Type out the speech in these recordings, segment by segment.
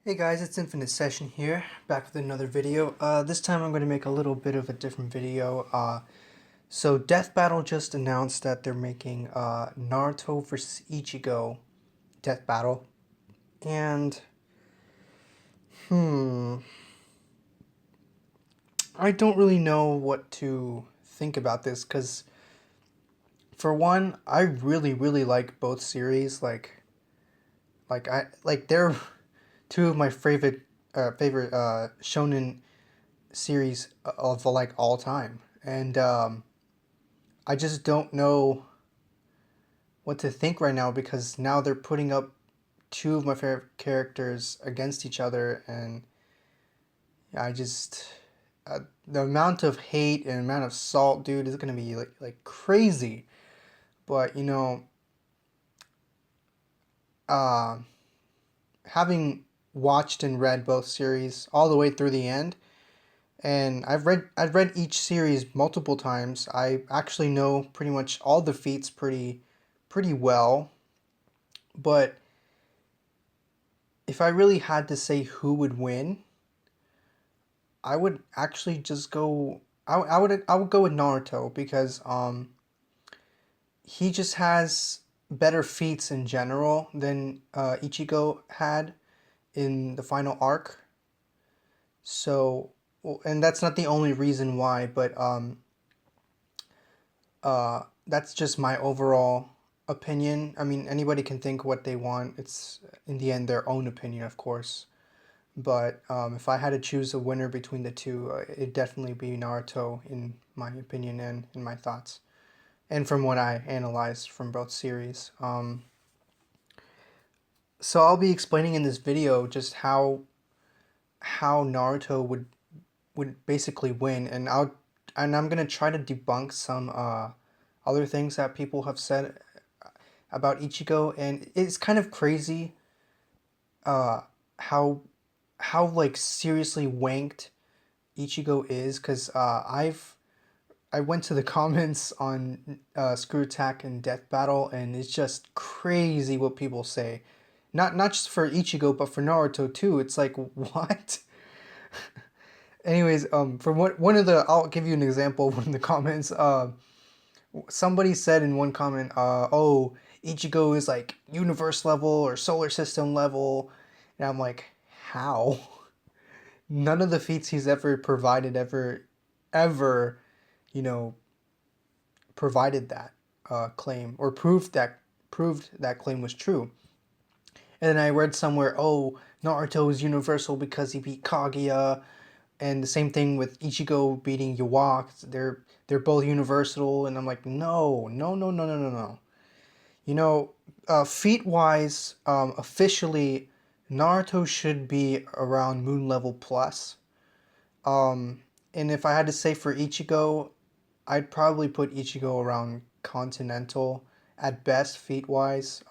Hey guys, it's Infinite Session here, back with another video. This time I'm going to make a little bit of a different video. So Death Battle just announced that they're making Naruto vs. Ichigo Death Battle. And, I don't really know what to think about this, because for one, I really like both series. They're two of my favorite shonen series of like all time, and I just don't know what to think right now because now they're putting up two of my favorite characters against each other, and I just the amount of hate and amount of salt, dude, is gonna be like crazy. But uh, having watched and read both series all the way through the end, and I've read each series multiple times. I actually know pretty much all the feats pretty well. But if I really had to say who would win, I would actually just go. I would go with Naruto because he just has better feats in general than Ichigo had in the final arc. So, and that's not the only reason why, but that's just my overall opinion. I mean, anybody can think what they want. It's in the end their own opinion, of course. But if I had to choose a winner between the two, it'd definitely be Naruto, in my opinion and in my thoughts, and from what I analyzed from both series. So I'll be explaining in this video just how Naruto would basically win, and I'm gonna try to debunk some other things that people have said about Ichigo, and it's kind of crazy uh, how like seriously wanked Ichigo is, because I went to the comments on Screw Attack and Death Battle, and it's just crazy what people say. Not just for Ichigo, but for Naruto too. It's like, what? Anyways, from what one of the I'll give you an example of one of the comments. Somebody said in one comment, "Oh, Ichigo is like universe level or solar system level," and I'm like, how? None of the feats he's ever provided ever, you know, provided that claim or proved that claim was true. And then I read somewhere, oh, Naruto is universal because he beat Kaguya, and the same thing with Ichigo beating Yawak. They're both universal, and I'm like, no. Feat wise, officially, Naruto should be around Moon level plus. And if I had to say for Ichigo, I'd probably put Ichigo around Continental at best, feat wise.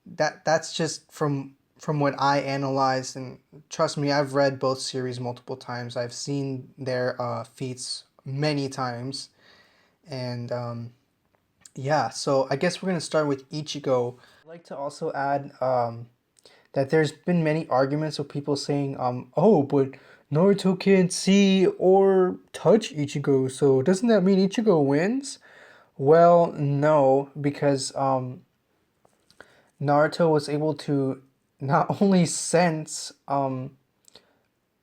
That's just from what I analyzed, and trust me, I've read both series multiple times. I've seen their feats many times, and yeah. So I guess we're gonna start with Ichigo. I'd like to also add that there's been many arguments of people saying, oh, but Naruto can't see or touch Ichigo, so doesn't that mean Ichigo wins? Well, no, because Naruto was able to not only sense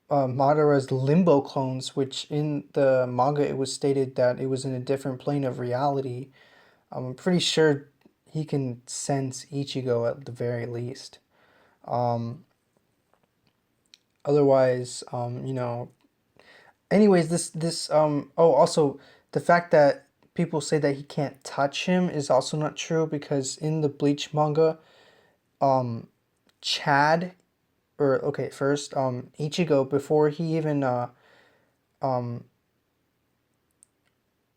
Madara's limbo clones, which in the manga it was stated that it was in a different plane of reality. I'm pretty sure he can sense Ichigo at the very least. Otherwise, anyways, oh, also the fact that people say that he can't touch him is also not true, because in the Bleach manga, Chad, or okay, first, Ichigo, before he even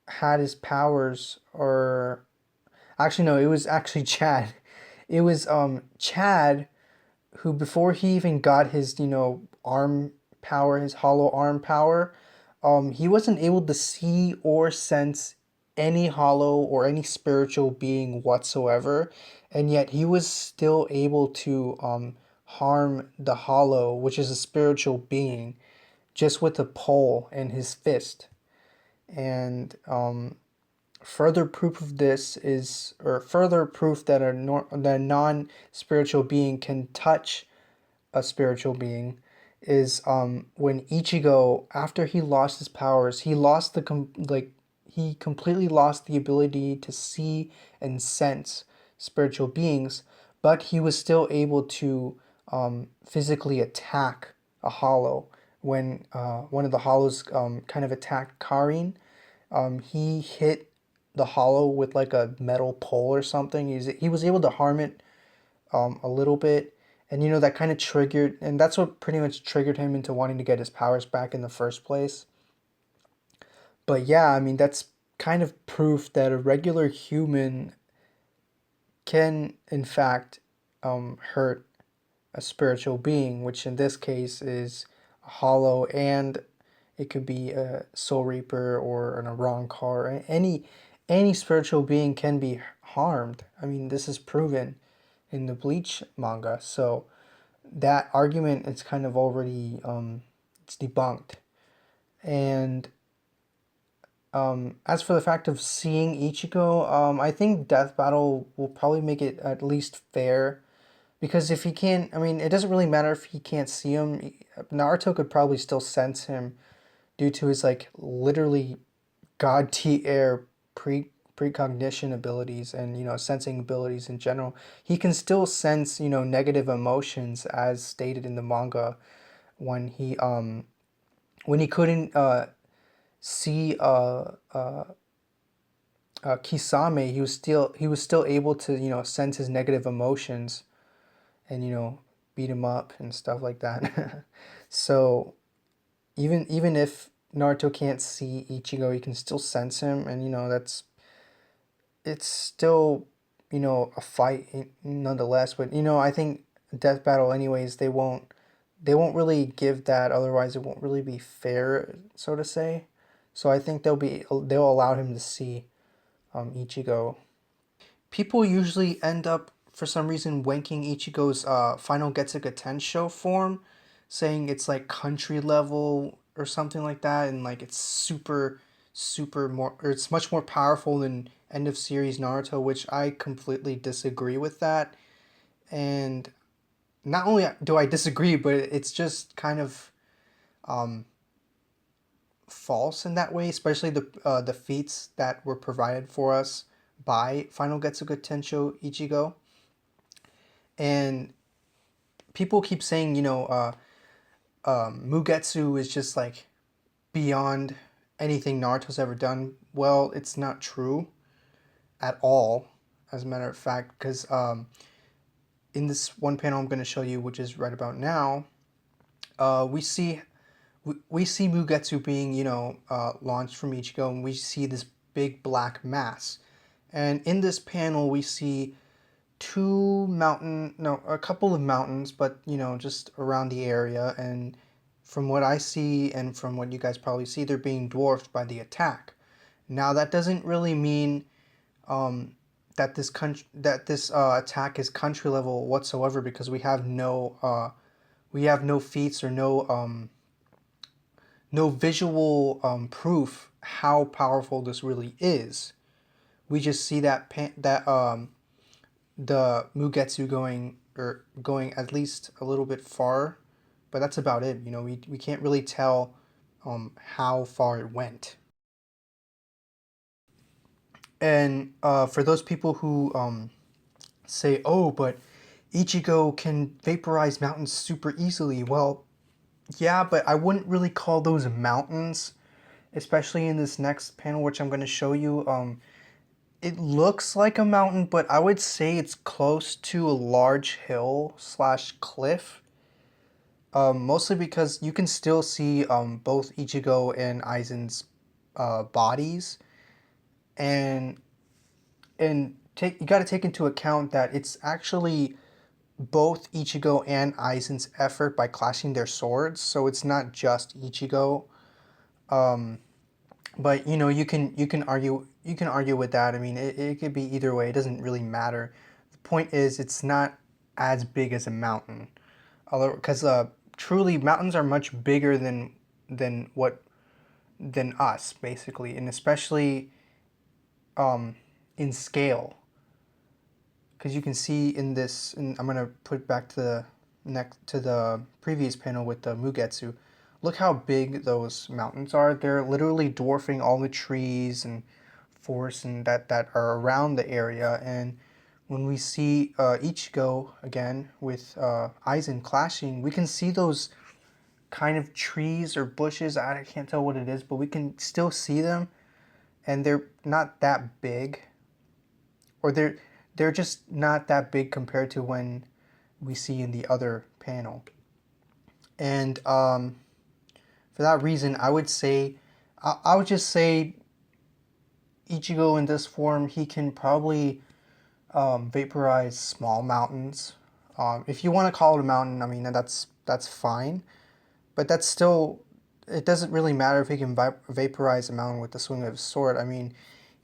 had his powers, or actually no, it was actually Chad. It was Chad who, before he even got his, arm power, his hollow arm power, he wasn't able to see or sense any hollow or any spiritual being whatsoever, and yet he was still able to harm the Hollow, which is a spiritual being, just with a pole and his fist. And further proof of this is, or further proof that that a non-spiritual being can touch a spiritual being, is when Ichigo, after he lost his powers, he lost he completely lost the ability to see and sense spiritual beings, but he was still able to physically attack a hollow. When one of the hollows kind of attacked Karin, he hit the hollow with like a metal pole or something. He was able to harm it a little bit. And that kind of triggered, and that's what pretty much triggered him into wanting to get his powers back in the first place. But yeah, I mean, that's kind of proof that a regular human can, in fact, hurt a spiritual being, which in this case is a hollow, and it could be a soul reaper or an Arrancar. Any spiritual being can be harmed. I mean, this is proven in the Bleach manga. So that argument is kind of already it's debunked. And as for the fact of seeing Ichigo, I think Death Battle will probably make it at least fair. Because if he can't, I mean, it doesn't really matter if he can't see him. Naruto could probably still sense him due to his like literally god tier precognition abilities and sensing abilities in general. He can still sense negative emotions as stated in the manga when he couldn't see Kisame. He was still able to sense his negative emotions and beat him up and stuff like that. So even if Naruto can't see Ichigo, he can still sense him, and it's still a fight nonetheless. But I think Death Battle, anyways, they won't really give that. Otherwise, it won't really be fair, so to say. So I think they'll allow him to see Ichigo. People usually end up, for some reason, wanking Ichigo's final Getsuga Tensho form, saying it's like country level or something like that, and like it's super more, or it's much more powerful than end of series Naruto, which I completely disagree with that. And not only do I disagree, but it's just kind of um, false in that way, especially the feats that were provided for us by Final Getsuga Tensho Ichigo. And people keep saying, Mugetsu is just like beyond anything Naruto's ever done. Well, it's not true at all, as a matter of fact, because in this one panel I'm going to show you, which is right about now, we see Mugetsu being, launched from Ichigo, and we see this big black mass. And in this panel, we see a couple of mountains, but just around the area. And from what I see, and from what you guys probably see, they're being dwarfed by the attack. Now, that doesn't really mean that this attack is country level whatsoever, because we have no feats or no visual proof how powerful this really is. We just see that the Mugetsu going at least a little bit far, but that's about it. We can't really tell how far it went. And for those people who say, "Oh, but Ichigo can vaporize mountains super easily," well, yeah, but I wouldn't really call those mountains, especially in this next panel, which I'm going to show you. It looks like a mountain, but I would say it's close to a large hill slash cliff. Mostly because you can still see both Ichigo and Aizen's bodies, and you got to take into account that it's actually both Ichigo and Aizen's effort by clashing their swords, so it's not just Ichigo. Um, but you can argue with that. I mean, it could be either way. It doesn't really matter. The point is, it's not as big as a mountain. Because truly mountains are much bigger than what than us basically, and especially um, in scale. Because you can see in this, and I'm gonna put back to the next to the previous panel with the Mugetsu. Look how big those mountains are. They're literally dwarfing all the trees and forests and that are around the area. And when we see Ichigo again with Aizen clashing, we can see those kind of trees or bushes. I can't tell what it is, but we can still see them, and they're not that big, or they're just not that big compared to when we see in the other panel. And for that reason, I would just say Ichigo in this form, he can probably vaporize small mountains. If you want to call it a mountain, I mean that's fine, but that's still, it doesn't really matter if he can vaporize a mountain with the swing of his sword. I mean,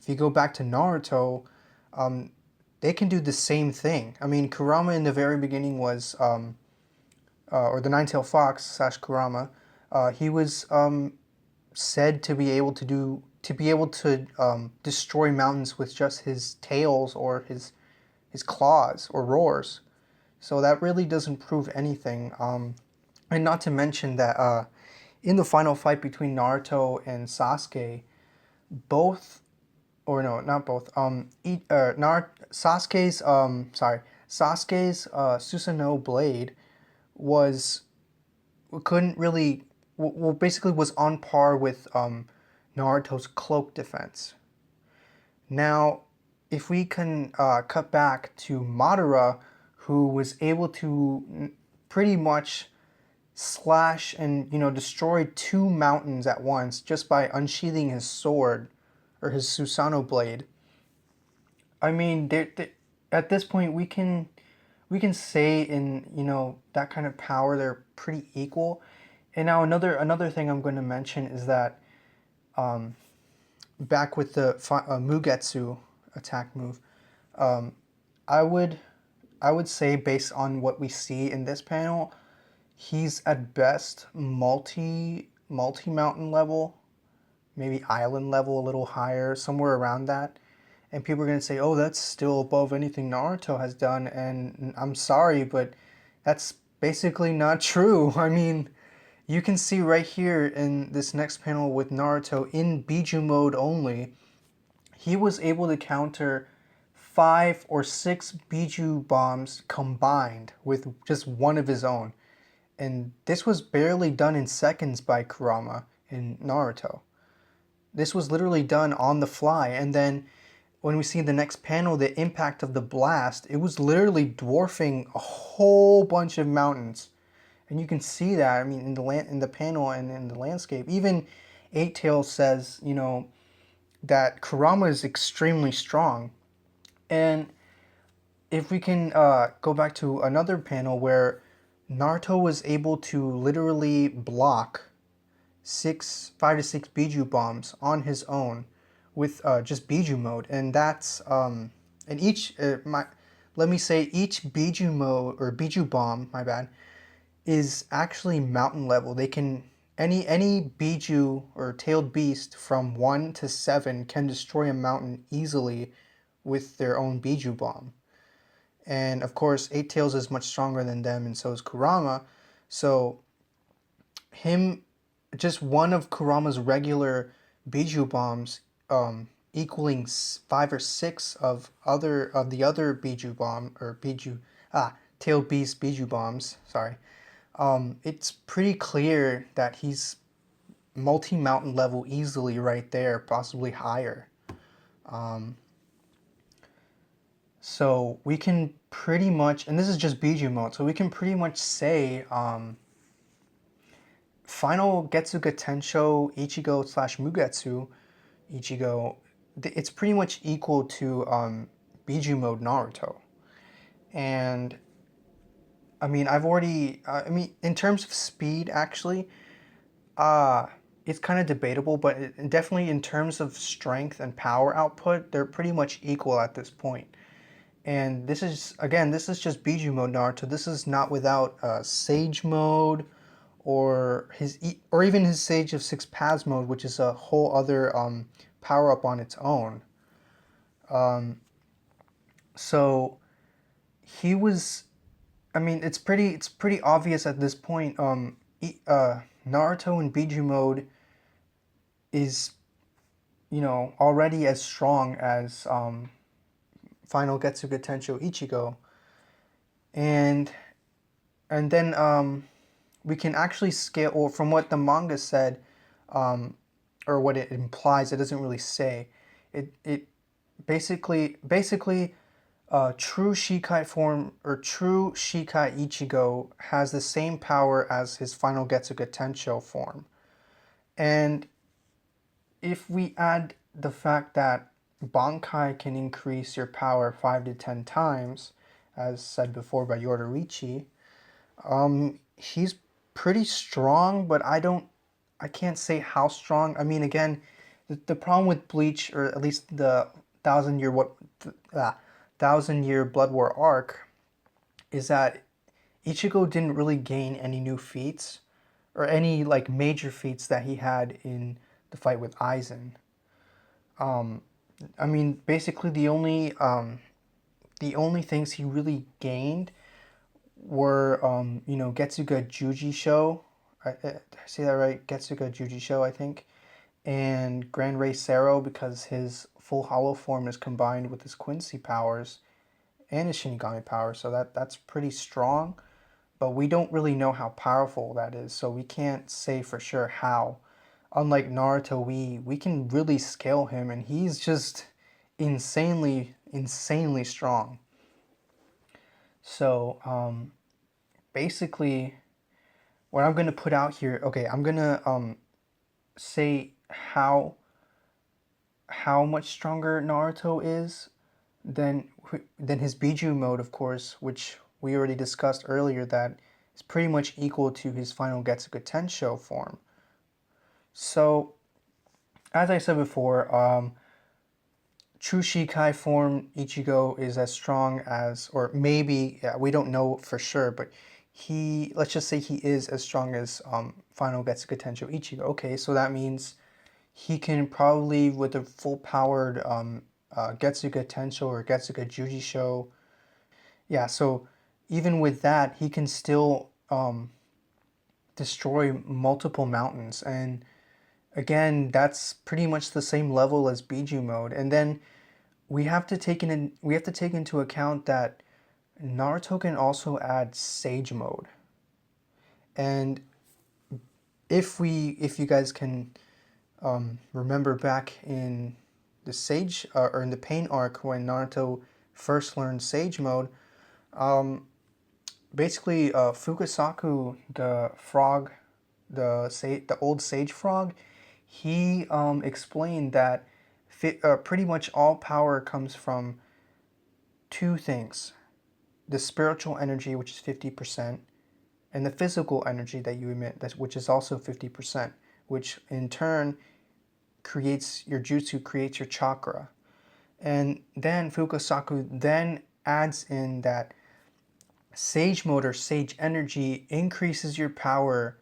if you go back to Naruto, um, they can do the same thing. I mean, Kurama in the very beginning was, or the Nine-Tailed Fox slash Kurama, he was said to be able to destroy mountains with just his tails or his claws or roars. So that really doesn't prove anything. And not to mention that in the final fight between Naruto and Sasuke, both, or no, not both. Sasuke's Susanoo blade was couldn't really, well, basically was on par with Naruto's cloak defense. Now, if we can cut back to Madara, who was able to pretty much slash and destroy two mountains at once just by unsheathing his sword or his Susanoo blade. I mean, at this point we can say in that kind of power they're pretty equal. And now another thing I'm going to mention is that back with the Mugetsu attack move, um, I would I would say based on what we see in this panel, he's at best multi mountain level, maybe island level, a little higher, somewhere around that. And people are going to say, oh, that's still above anything Naruto has done. And I'm sorry, but that's basically not true. I mean, you can see right here in this next panel with Naruto in Biju mode only, he was able to counter 5 or 6 Biju bombs combined with just one of his own. And this was barely done in seconds by Kurama in Naruto. This was literally done on the fly. And then when we see the next panel, the impact of the blast, it was literally dwarfing a whole bunch of mountains. And you can see that, I mean, in the panel and in the landscape. Even Eight Tails says, that Kurama is extremely strong. And if we can go back to another panel where Naruto was able to literally block 5 to 6 Biju bombs on his own with just Biju mode, and that's and each let me say each Biju mode or Biju bomb, my bad, is actually mountain level. They can any Biju or tailed beast from 1 to 7 can destroy a mountain easily with their own Biju bomb. And of course, Eight Tails is much stronger than them, and so is Kurama. So him, just one of Kurama's regular Biju bombs, equaling 5 or 6 of the other Biju bomb or Biju tailed beast Biju bombs. Sorry, it's pretty clear that he's multi-mountain level easily right there, possibly higher. So we can pretty much, and this is just Biju mode, so we can pretty much say final Getsuga Tensho Ichigo slash Mugetsu Ichigo, it's pretty much equal to Biju mode Naruto. And I mean, in terms of speed, actually, it's kind of debatable, but definitely in terms of strength and power output, they're pretty much equal at this point. And this is, again, this is just Biju mode Naruto. This is not without Sage mode or or even his Sage of Six Paths mode, which is a whole other power up on its own. Um, so he was. I mean, it's pretty obvious at this point. Naruto in Biju mode is, already as strong as Final Getsuga Tensho Ichigo, and then we can actually scale, or from what the manga said, um, or what it implies, it doesn't really say. It basically true Shikai form, or true Shikai Ichigo, has the same power as his final Getsuga Tensho form. And if we add the fact that Bankai can increase your power 5 to 10 times, as said before by Yoruichi, he's pretty strong, but I can't say how strong. I mean, again, the problem with Bleach, or at least the thousand year what, thousand year Blood War arc, is that Ichigo didn't really gain any new feats, or any like major feats that he had in the fight with Aizen. I mean, basically the only things he really gained were Getsuga Juji Show. I say that right? Getsuga Juji Show, I think. And Grand Ray Sero, because his full hollow form is combined with his Quincy powers and his Shinigami powers, so that's pretty strong. But we don't really know how powerful that is, so we can't say for sure how. Unlike Naruto, we can really scale him, and he's just insanely strong. So basically, what I'm gonna put out here, okay, I'm gonna say how much stronger Naruto is than his Biju mode, of course, which we already discussed earlier, that is pretty much equal to his final Getsuga Tensho form. So, as I said before, True Shikai form Ichigo is as strong as, or maybe, yeah, we don't know for sure, but let's just say he is as strong as Final Getsuga Tensho Ichigo. Okay, so that means he can probably, with a full powered Getsuga Tensho or Getsuga Jujisho, yeah, so even with that, he can still destroy multiple mountains. And again, that's pretty much the same level as Biju mode. And then we have to take into account that Naruto can also add Sage mode. And if you guys can remember back in the Sage or in the Pain arc, when Naruto first learned Sage mode, basically Fukasaku, the frog, the old Sage frog, he explained that pretty much all power comes from two things: the spiritual energy, which is 50%, and the physical energy that you emit, which is also 50%, which in turn creates your jutsu, creates your chakra. And then Fukasaku then adds in that Sage mode, or Sage energy, increases your power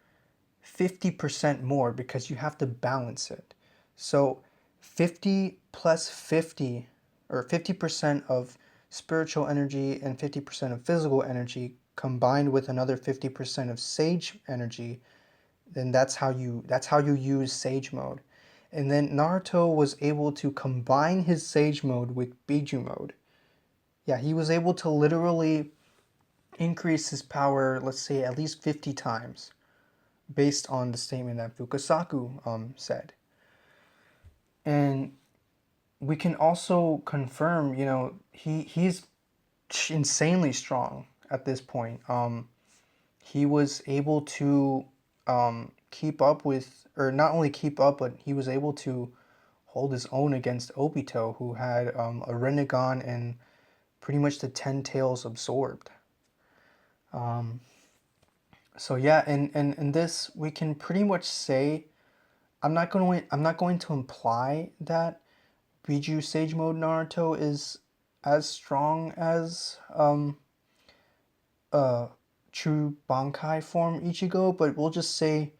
50% more, because you have to balance it. So 50 plus 50, or 50% of spiritual energy and 50% of physical energy, combined with another 50% of Sage energy, then that's how you use Sage mode. And then Naruto was able to combine his Sage mode with Biju mode. Yeah, he was able to literally increase his power, let's say at least 50 times, based on the statement that Fukasaku said. And we can also confirm, he's insanely strong at this point. He was able to keep up with, or not only keep up, but he was able to hold his own against Obito, who had a Rinnegan and pretty much the 10 tails absorbed. So yeah, and this we can pretty much say, I'm not going to imply that Biju Sage Mode Naruto is as strong as uh true Bankai form Ichigo, but we'll just say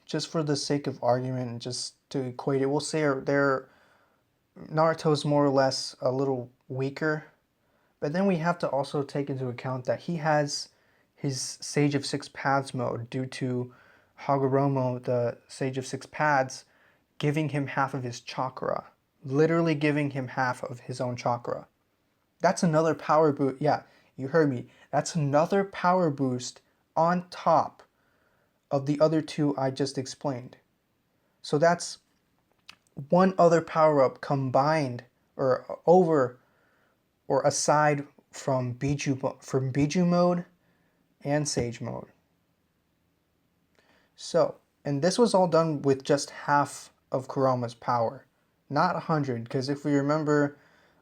just for the sake of argument and just to equate it, we'll say they're Naruto's more or less a little weaker. But then we have to also take into account that he has his Sage of Six Paths mode due to Hagoromo, the Sage of Six Paths, giving him half of his chakra. Literally giving him half of his own chakra. That's another power boost. Yeah, you heard me. That's another power boost on top of the other two I just explained. So that's one other power up combined or over or aside from Biju mode and Sage mode. So, and this was all done with just half of Kurama's power, not 100, because if we remember,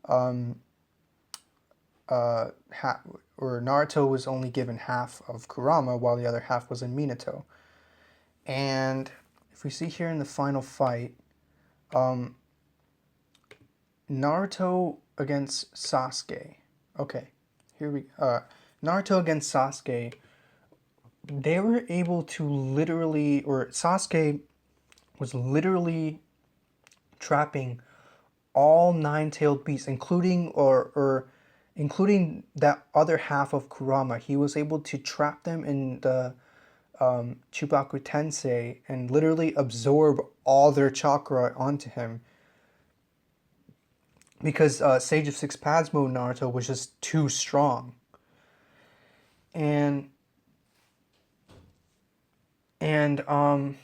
um, or Naruto was only given half of Kurama while the other half was in Minato. And if we see here in the final fight, um, Naruto against Sasuke. Okay, here we Naruto against Sasuke. They were able to literally, or Sasuke was literally trapping all nine-tailed beasts, including that other half of Kurama. He was able to trap them in the Chubaku Tensei and literally absorb all their chakra onto him. Because Sage of Six Paths mode Naruto was just too strong. And on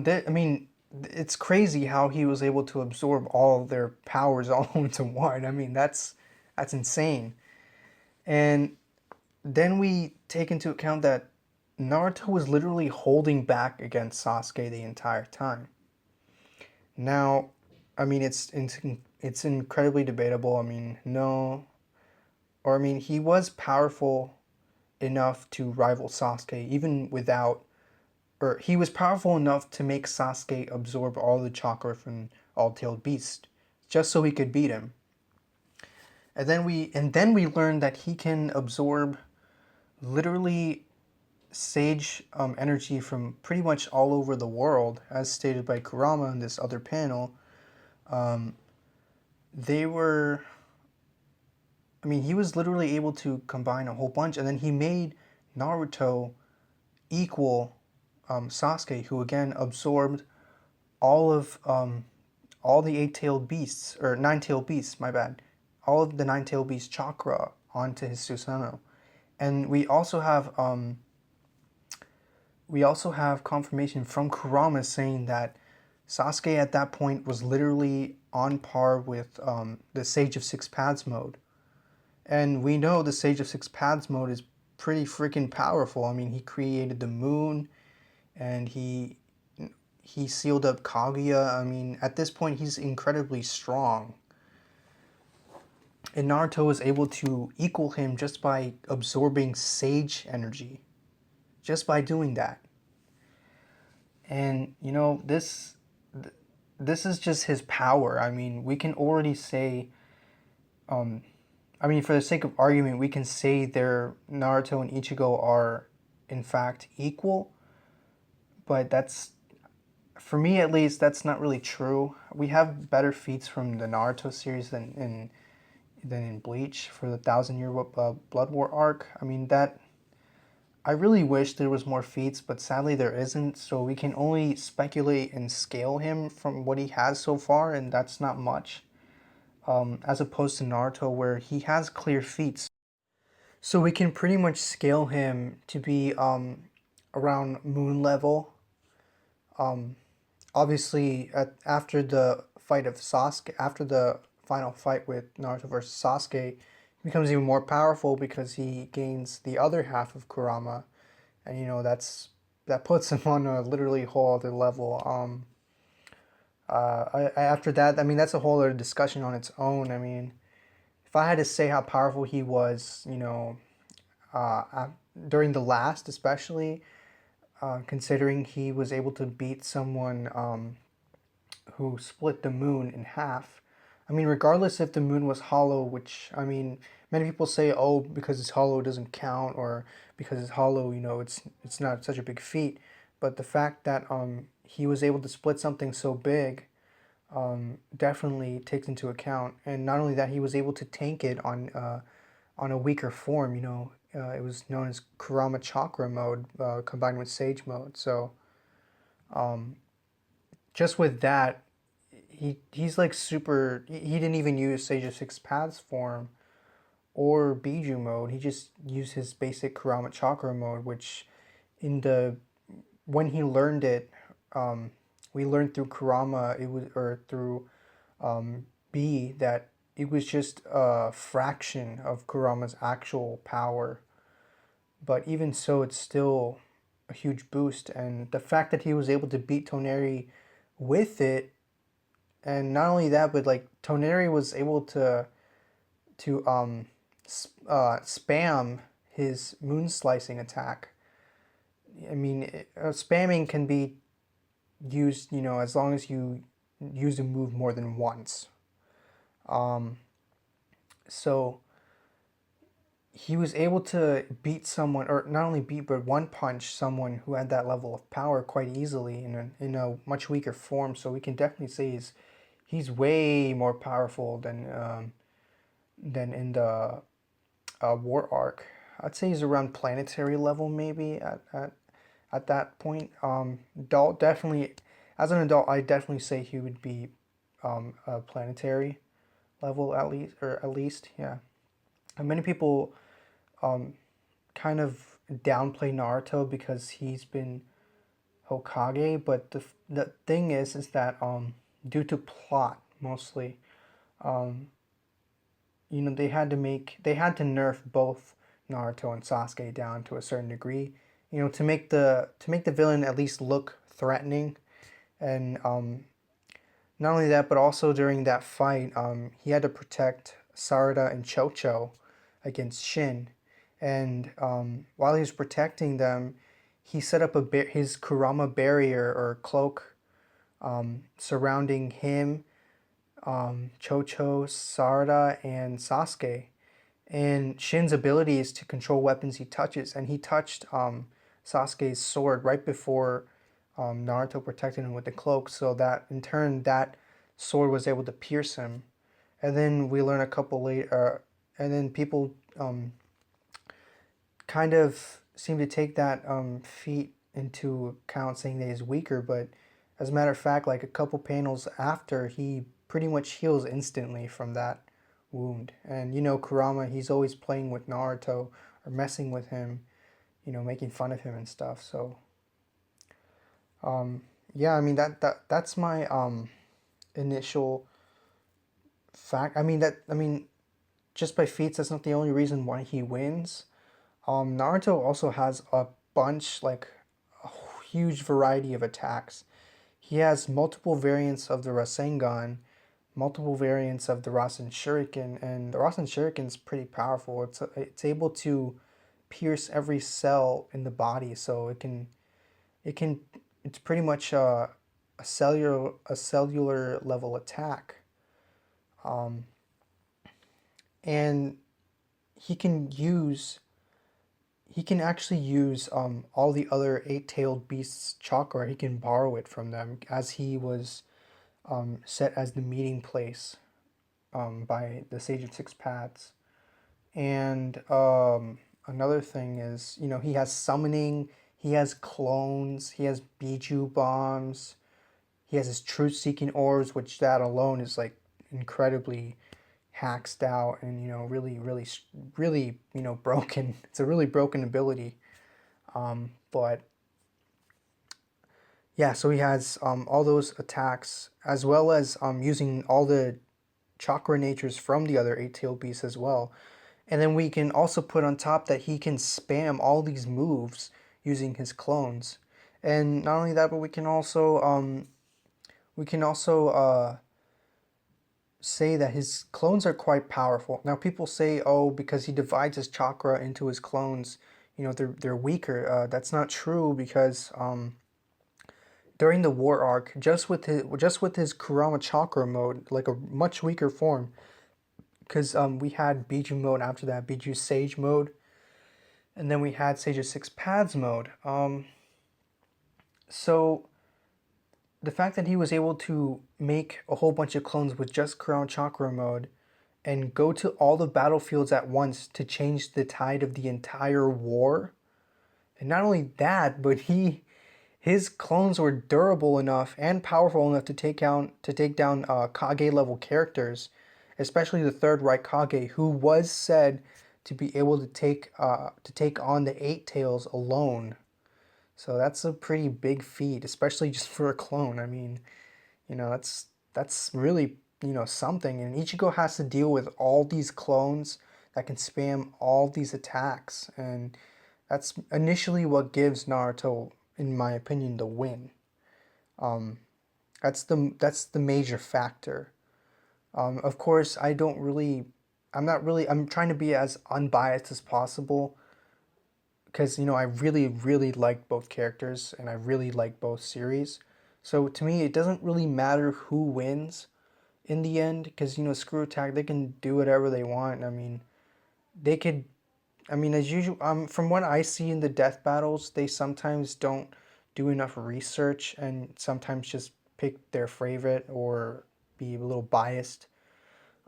this, I mean, it's crazy how he was able to absorb all of their powers all into one. I mean, that's insane. And then we take into account that Naruto was literally holding back against Sasuke the entire time. Now, I mean, it's incredibly debatable. I mean, no, or I mean, he was powerful enough to rival Sasuke even without, or he was powerful enough to make Sasuke absorb all the chakra from all-tailed beast just so he could beat him. And then we learned that he can absorb literally sage energy from pretty much all over the world, as stated by Kurama in this other panel. They were, I mean, he was literally able to combine a whole bunch, and then he made Naruto equal Sasuke, who again absorbed all of all the eight-tailed beasts, or nine-tailed beasts, my bad, all of the nine-tailed beast chakra onto his Susanoo. And we also have confirmation from Kurama saying that Sasuke at that point was literally on par with the Sage of Six Paths mode. And we know the Sage of Six Paths mode is pretty freaking powerful. I mean, he created the moon, and he sealed up Kaguya. I mean, at this point, he's incredibly strong. And Naruto was able to equal him just by absorbing sage energy. Just by doing that. And, you know, this is just his power. I mean, we can already say, I mean, for the sake of argument, we can say Naruto and Ichigo are, in fact, equal. But that's, for me at least, that's not really true. We have better feats from the Naruto series than in Bleach for the Thousand Year Blood War arc. I mean, I really wish there was more feats, but sadly there isn't, so we can only speculate and scale him from what he has so far, and that's not much. As opposed to Naruto, where he has clear feats. So we can pretty much scale him to be around moon level. Obviously, after the fight of Sasuke, after the final fight with Naruto versus Sasuke, he becomes even more powerful because he gains the other half of Kurama, and you know that puts him on a literally whole other level. After that, I mean, that's a whole other discussion on its own. I mean, if I had to say how powerful he was, you know, during the last, especially, considering he was able to beat someone who split the moon in half. I mean, regardless if the moon was hollow, which I mean, many people say, oh, because it's hollow it doesn't count, or because it's hollow, it's not such a big feat. But the fact that he was able to split something so big definitely takes into account. And not only that, he was able to tank it on a weaker form. It was known as Kurama Chakra mode combined with Sage mode. So just with that, he's like super. He didn't even use Sage of Six Paths form or Biju mode. He just used his basic Kurama Chakra mode, which in the when he learned it, um, we learned through Kurama it was or through B that it was just a fraction of Kurama's actual power. But even so, it's still a huge boost, and the fact that he was able to beat Toneri with it, and not only that, but like Toneri was able to spam his moon slicing attack. I mean, spamming can be used, as long as you use a move more than once. Um, so he was able to beat someone, or not only beat, but one punch someone who had that level of power quite easily in a much weaker form. So we can definitely say he's way more powerful than in the war arc. I'd say he's around planetary level maybe at that point. Adult definitely, as an adult, I definitely say he would be a planetary level at least, yeah. And many people um, kind of downplay Naruto because he's been Hokage, but the thing is that due to plot mostly, um, they had to nerf both Naruto and Sasuke down to a certain degree, to make the villain at least look threatening, and not only that, but also during that fight, he had to protect Sarada and Chocho against Shin, and while he was protecting them, he set up his Kurama barrier or cloak surrounding him, Chocho, Sarada, and Sasuke. And Shin's ability is to control weapons he touches, and he touched Sasuke's sword right before Naruto protected him with the cloak, so that in turn that sword was able to pierce him. And then we learn a couple later, and then people kind of seem to take that feat into account, saying that he's weaker. But as a matter of fact, like a couple panels after, he pretty much heals instantly from that wound. And Kurama, he's always playing with Naruto or messing with him, making fun of him and stuff. So um, yeah, I mean that's my initial fact. I mean just by feats, that's not the only reason why he wins. Naruto also has a bunch, like a huge variety of attacks. He has multiple variants of the Rasengan, multiple variants of the Rasen Shuriken, and the Rasen Shuriken is pretty powerful. It's able to pierce every cell in the body, so it can it's pretty much a cellular level attack. Um, and he can use he can actually use all the other eight-tailed beasts' chakra. He can borrow it from them, as he was set as the meeting place by the Sage of Six Paths. And another thing is, he has summoning, he has clones, he has Biju bombs, he has his truth-seeking orbs, which that alone is like incredibly hacked out and really, really, really broken. It's a really broken ability. But yeah, so he has all those attacks, as well as using all the chakra natures from the other eight-tailed beasts as well. And then we can also put on top that he can spam all these moves using his clones. And not only that, but we can also say that his clones are quite powerful. Now people say, oh, because he divides his chakra into his clones, they're weaker. That's not true, because during the war arc, just with his Kurama Chakra mode, like a much weaker form, because we had Biju mode after that, Biju Sage mode, and then we had Sage of Six Paths mode. So the fact that he was able to make a whole bunch of clones with just Crown Chakra mode and go to all the battlefields at once to change the tide of the entire war. And not only that, but his clones were durable enough and powerful enough to take down Kage level characters, especially the third Raikage, who was said to be able to take on the Eight Tails alone. So that's a pretty big feat, especially just for a clone. I mean, that's really, something. And Ichigo has to deal with all these clones that can spam all these attacks, and that's initially what gives Naruto, in my opinion, the win. Um, that's the major factor. Of course, I'm trying to be as unbiased as possible because I really really like both characters and I really like both series. So to me, it doesn't really matter who wins in the end because Screw Attack, they can do whatever they want. I mean, they could. I mean, as usual, from what I see in the death battles, they sometimes don't do enough research and sometimes just pick their favorite or be a little biased.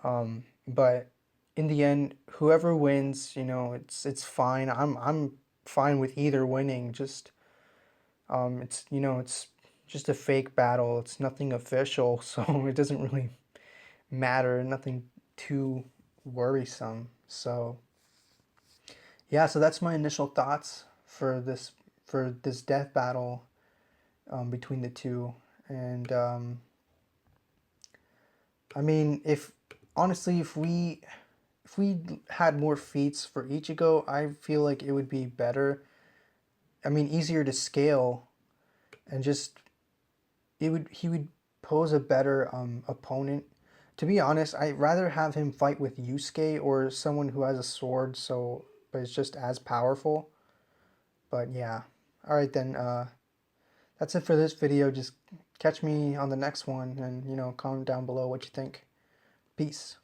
But in the end, whoever wins, it's fine. I'm fine with either winning. Just it's just a fake battle. It's nothing official, so it doesn't really matter. Nothing too worrisome. So yeah, so that's my initial thoughts for this death battle between the two. And I mean, if honestly, if we had more feats for Ichigo, I feel like it would be better. I mean, easier to scale, and just he would pose a better opponent. To be honest, I'd rather have him fight with Yusuke or someone who has a sword, so but it's just as powerful. But yeah, all right then. That's it for this video. Just catch me on the next one, and comment down below what you think. Peace.